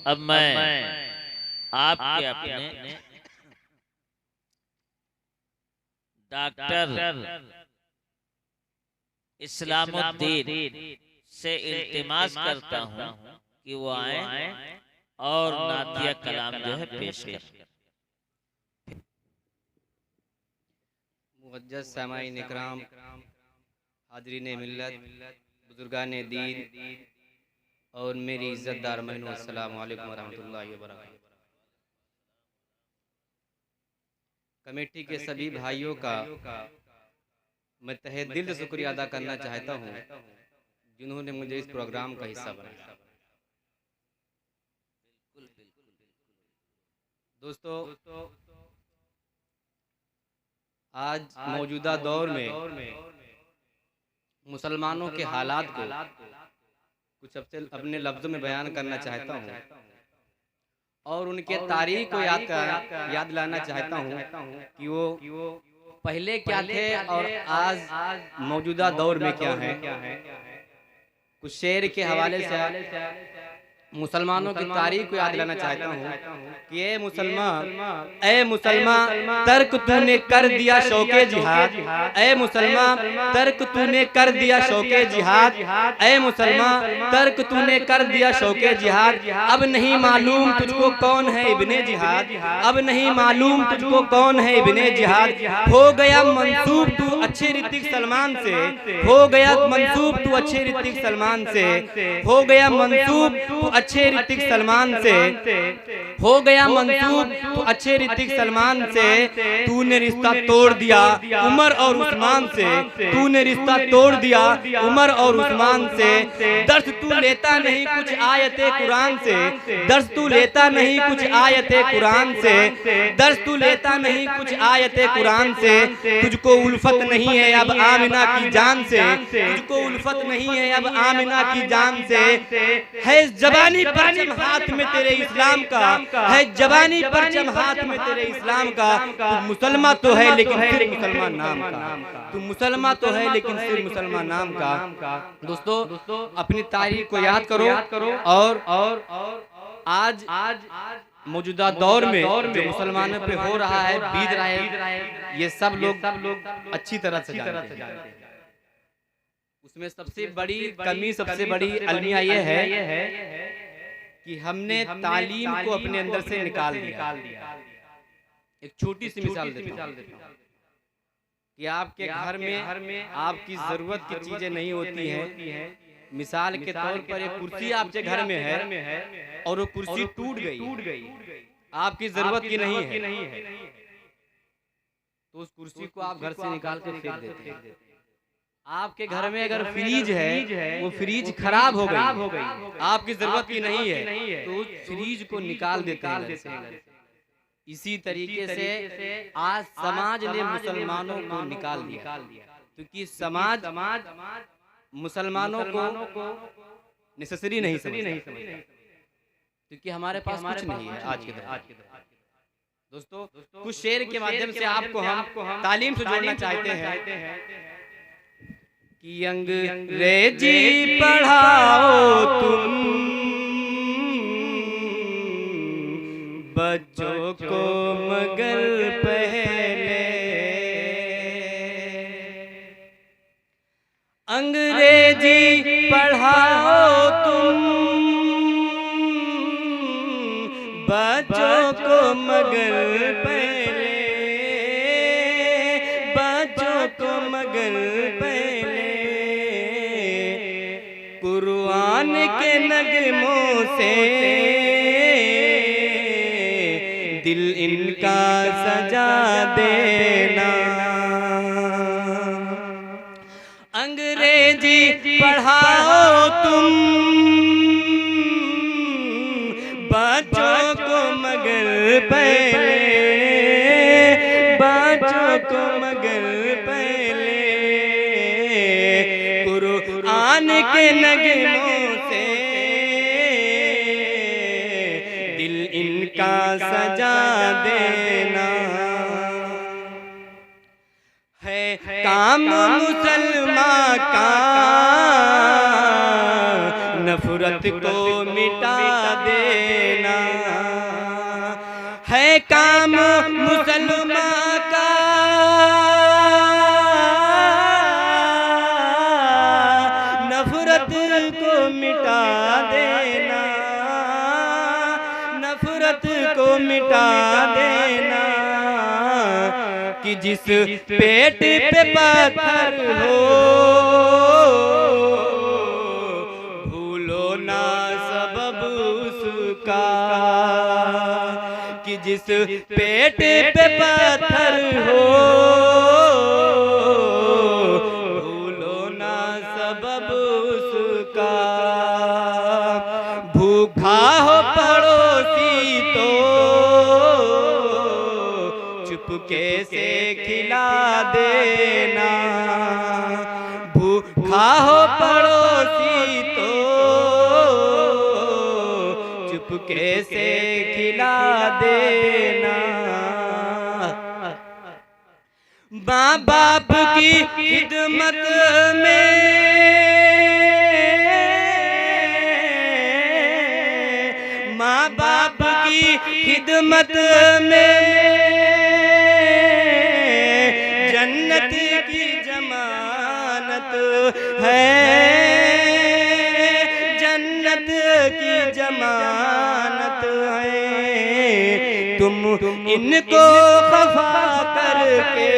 अब मैं आपके अपने डॉक्टर इस्लामुद्दीन से इल्तिमास करता हूँ कि वो आए और नातिया कलाम जो है पेश करें। मुअज्जज़ सामाईन इकराम, हाज़रीन मिल्लत, बुजुर्गान दीन और मेरी इज़्ज़तदार बहनों, अस्सलामु अलैकुम वरहमतुल्लाहि वबरकातुहू। कमेटी के सभी भाइयों का मैं तहे दिल से शुक्रिया अदा करना चाहता हूँ जिन्होंने मुझे इस प्रोग्राम का हिस्सा बनाया। दोस्तों, आज मौजूदा दौर में मुसलमानों के हालात को कुछ अपने लफ्ज़ों में बयान करना चाहता हूँ और उनके तारीख को याद लाना चाहता हूँ कि वो पहले क्या थे और आज मौजूदा दौर में क्या है। कुछ शेर के हवाले से मुसलमानों की तारीख को याद लाना चाहता हूँ कि ए मुसलमान तर्क तूने कर दिया शौके जिहाद, ए मुसलमान तर्क तूने कर दिया शौके जिहाद, ए मुसलमान तर्क तूने कर दिया शौके जिहाद। अब नहीं मालूम तुझको कौन है इब्ने जिहाद, अब नहीं मालूम तुझको कौन है इब्ने जिहाद। हो गया मंसूब तू अच्छे ऋतिक सलमान से, हो गया मंसूब तू अच्छे ऋतिक सलमान से, हो गया मंसूब तू अच्छे ऋतिक सलमान से, हो गया मंसूब तू अच्छे ऋतिक सलमान से। तूने रिश्ता तोड़ दिया उमर और उस्मान से, तूने रिश्ता तोड़ दिया उमर और उस्मान से। दर्श तू लेता नहीं कुछ आयते कुरान से, दर्श तू लेता नहीं कुछ आयते कुरान से, दर्श तू लेता नहीं कुछ आयते कुरान से। तुझको उल्फत नहीं है अब आमिना की जान से, तुझको उल्फत नहीं है अब आमिना की जान से। है जबानी परचम हाथ में तेरे इस्लाम का, है जबानी परचम हाथ में तेरे इस्लाम का। तू मुसलमान तो है लेकिन फिर मुसलमान नाम का, तू मुसलमान तो है लेकिन फिर मुसलमान नाम का। दोस्तों, अपनी तारीख को याद करो और आज मौजूदा दौर में जो मुसलमानों पे हो रहा है, बीत रहा है, ये सब लोग अच्छी तरह से जानते हैं। उसमें सबसे बड़ी कमी, सबसे बड़ी अलमिया ये है कि हमने तालीम को अपने अंदर से निकाल दिया। एक छोटी सी मिसाल देता हूं कि आपके घर में आपकी जरूरत की चीजें नहीं होती हैं। मिसाल के तौर पर एक कुर्सी आपके घर में है और वो कुर्सी टूट गई, आपकी जरूरत की नहीं है, तो उस कुर्सी को आप घर से निकाल कर फेंक देते हैं। आपके घर में अगर फ्रीज है, वो फ्रीज खराब हो गई, आपकी जरूरत की नहीं है, तो उस फ्रीज को निकाल देते हैं। इसी तरीके से आज समाज ने मुसलमानों को निकाल दिया, क्योंकि समाज मुसलमानों को नेसेसरी नहीं समझता, क्योंकि हमारे पास कुछ नहीं है आज के दौर। दोस्तों, कुछ शेर के माध्यम से आपको हम तालीम से जोड़ना चाहते हैं कि अंग्रेजी पढ़ाओ तुम बच्चों को मगर पहले, अंग्रेजी पढ़ाओ तुम बच्चों को मगर पहले, बच्चों को मगर पहले। कुरान के नगमों से दिल इनका सजा देना, अंग्रेजी पढ़ाओ तुम बच्चों को मगर पहले, बच्चों को मगर पहले। कुरान के नगमों से दिल इनका सजा देना। है काम मुसलमान का नफरत को मिटा देना, काम मुसलमान का नफरत को मिटा देना, नफरत को मिटा देना। कि जिस पेट पे पत्थर हो भूलो ना सबब उसका। कि जिस पेट पे पत्थर हो भूलो ना सबब उसका। भूखा हो पड़ोसी तो चुपके से खिला देना। भूखा हो पड़ोसी तो चुपके से खिला देना। माँ बाप की खिदमत में माँ बाप की खिदमत में जन्नत की जमानत है, जन्नत की जमानत है। तुम इनको खफा करके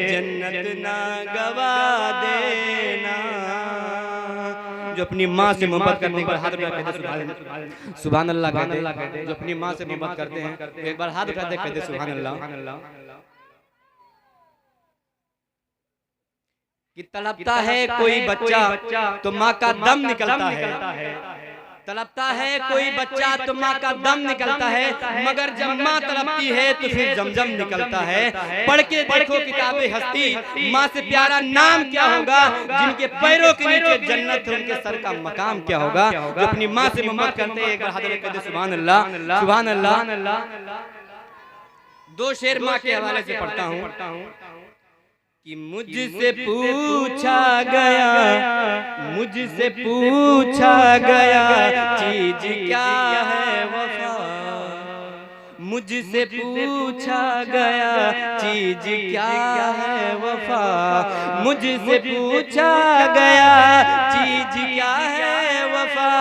जन्नत ना गवा देना। जो अपनी माँ से मोहब्बत करने के हाथ उठा कहते सुभान अल्लाह कहते। जो अपनी माँ से मोहब्बत करते हैं एक बार हाथ उठाते कहते सुभान अल्लाह। कि तड़पता है कोई बच्चा तो माँ का दम निकलता है। तड़पता है कोई बच्चा तो माँ का दम निकलता है, मगर जब माँ तड़पती है तो फिर जमजम निकलता है। पढ़ के देखो किताबे हस्ती, माँ से प्यारा नाम क्या होगा। जिनके पैरों के नीचे जन्नत है उनके सर का मकाम क्या होगा। जो अपनी माँ से मोहब्बत करते हैं एक बार हाथ कहते सुभान अल्लाह, सुभान अल्लाह। दो शेर माँ के हवाले से पढ़ता हूँ। कि मुझसे पूछा गया, मुझसे पूछा गया चीज क्या है वफा। मुझसे पूछा गया चीज क्या है वफा। मुझसे पूछा गया चीज क्या है वफा।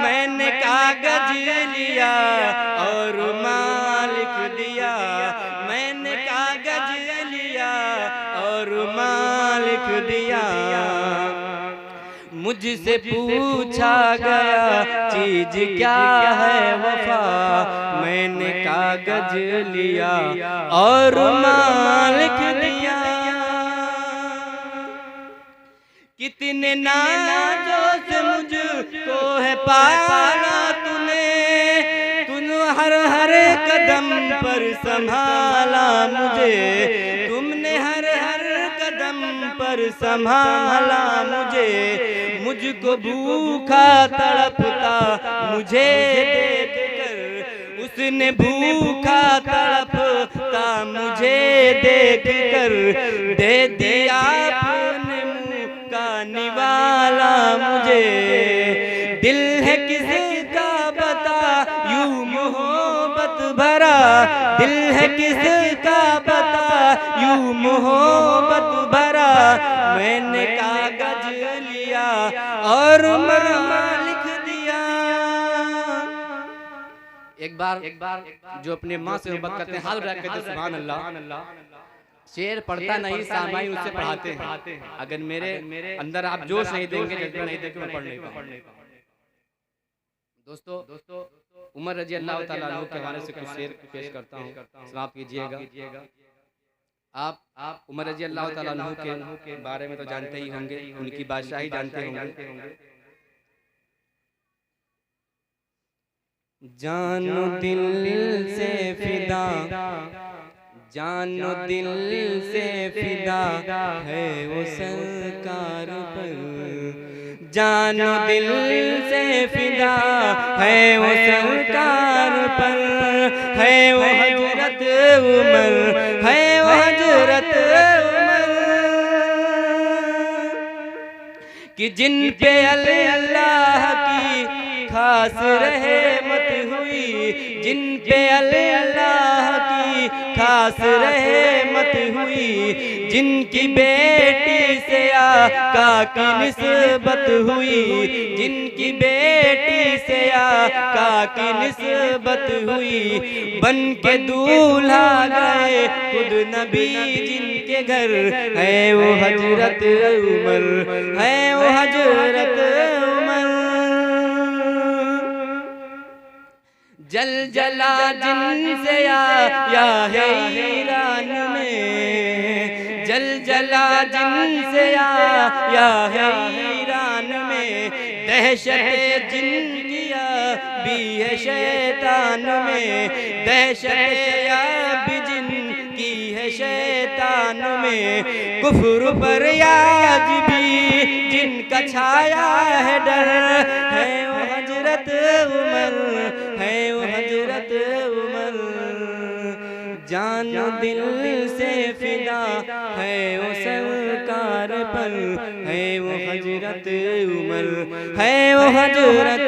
मैंने कागज लिया और माँ लिख दिया। मैंने कागज लिया और माँ लिख दिया। मुझसे पूछा गया चीज क्या है वफा। मैंने कागज लिया और माँ लिख दिया। कितने नाजों से मुझको है पाला तूने। हर हर कदम पर संभाला मुझे। तुमने हर हर कदम पर संभाला मुझे। मुझको भूखा तड़पता मुझे देखकर, उसने भूखा तड़पता मुझे देखकर दे दिया अपने मुँह का निवाला मुझे। दिल है किसका बता यूं मोहब्बत भरा। दिल है किसका बता यूं मोहब्बत भरा। मैंने कागज लिया और माँ लिख दिया। एक बार जो अपने माँ से मोहब्बत करते हैं हाथ उठा के कहते सुभान अल्लाह। शेर पढ़ता नहीं सामाई उससे पढ़ाते हैं। अगर मेरे अंदर आप जोश नहीं देंगे, जज्बा नहीं देंगे, मैं पढ़ नहीं पाऊंगा। दोस्तों उमर रजी अल्लाह ताला अन्हु के हवाले से कुछ शेर पेश करता हूँ, समाप्त कीजिएगा। आप उमर रजी अल्लाह ताला अन्हु के बारे में तो जानते ही होंगे, उनकी बादशाही जानते होंगे। जानो दिल से फिदा, जानो दिल से फिदा है वो सरकार पर। जानो दिल से फिदा है वो सरकार पर। है वो हजरत उमर, है वो हजरत उमर। कि जिन पे अल्लाह की खास रहमत हुई, जिन पे अल्लाह की खास रहमत हुई, जिनकी बेटी से आका की निस्बत हुई, जिनकी बेटी से आका की निस्बत हुई, बन के दूल्हा गए खुद नबी जिनके घर, है वो हजरत उमर, है वो हजरत उमर। जल जला जिनसे या है ईरान में, जल जला जिनसे या है ईरान में, दहशत जिनकी भी है शैतान में, दहशत भी जिनकी है शैतान में, कुफ्र पर आज भी जिनका छाया है डर, है वो हजरत उमर, है वो हजरत उमर। जान दिल से फिदा है वो सरकार पर, है वो हजरत उमर, है वो हजरत